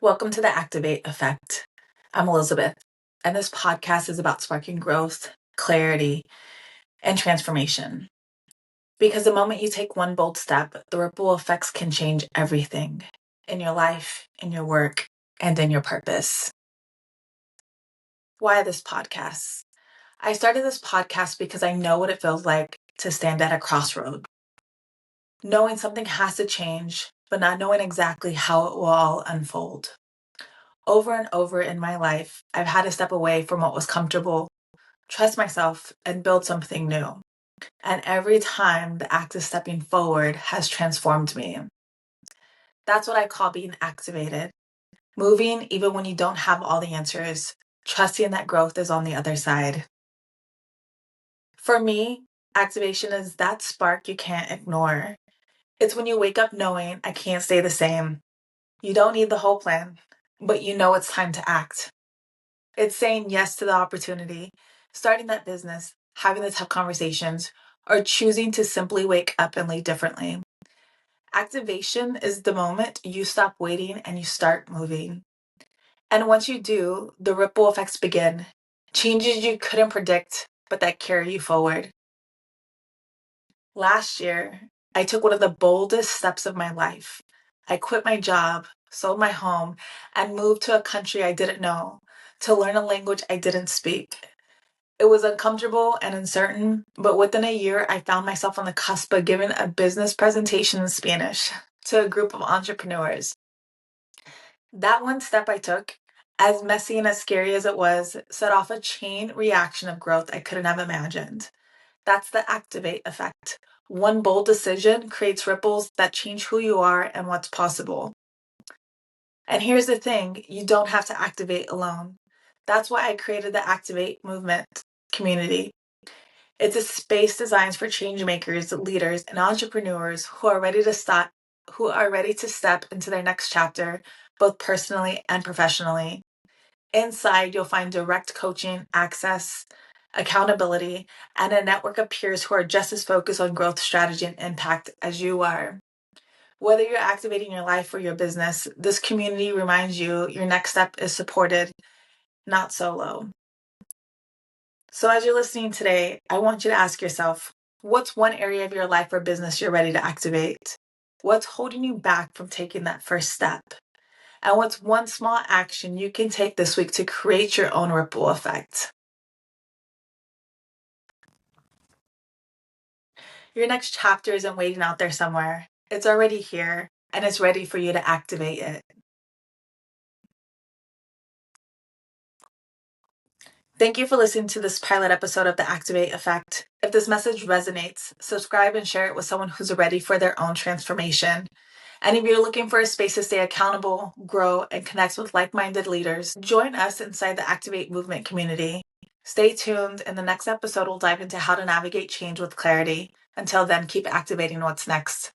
Welcome to the ACT2VATE Effect. I'm Elizabeth, and this podcast is about sparking growth, clarity, and transformation. Because the moment you take one bold step, the ripple effects can change everything in your life, in your work, and in your purpose. Why this podcast? I started this podcast because I know what it feels like to stand at a crossroad, knowing something has to change, but not knowing exactly how it will all unfold. Over and over in my life, I've had to step away from what was comfortable, trust myself, and build something new. And every time the act of stepping forward has transformed me. That's what I call being activated. Moving even when you don't have all the answers, trusting that growth is on the other side. For me, activation is that spark you can't ignore. It's when you wake up knowing I can't stay the same. You don't need the whole plan, but you know it's time to act. It's saying yes to the opportunity, starting that business, having the tough conversations, or choosing to simply wake up and lead differently. Activation is the moment you stop waiting and you start moving. And once you do, the ripple effects begin. Changes you couldn't predict, but that carry you forward. Last year, I took one of the boldest steps of my life. I quit my job, sold my home, and moved to a country I didn't know to learn a language I didn't speak. It was uncomfortable and uncertain, but within a year, I found myself on the cusp of giving a business presentation in Spanish to a group of entrepreneurs. That one step I took, as messy and as scary as it was, set off a chain reaction of growth I couldn't have imagined. That's the ACT2VATE effect. One bold decision creates ripples that change who you are and what's possible. And here's the thing, you don't have to activate alone. That's why I created the ACT2VATE movement community. It's a space designed for changemakers, leaders, and entrepreneurs who are ready to step into their next chapter, both personally and professionally. Inside, you'll find direct coaching, access, accountability, and a network of peers who are just as focused on growth strategy and impact as you are. Whether you're activating your life or your business, this community reminds you your next step is supported, not solo. So as you're listening today, I want you to ask yourself, what's one area of your life or business you're ready to activate? What's holding you back from taking that first step? And what's one small action you can take this week to create your own ripple effect? Your next chapter isn't waiting out there somewhere. It's already here, and it's ready for you to activate it. Thank you for listening to this pilot episode of the ACT2VATE Effect. If this message resonates, subscribe and share it with someone who's ready for their own transformation. And if you're looking for a space to stay accountable, grow, and connect with like-minded leaders, join us inside the ACT2VATE movement community. Stay tuned. In the next episode, we'll dive into how to navigate change with clarity. Until then, keep activating what's next.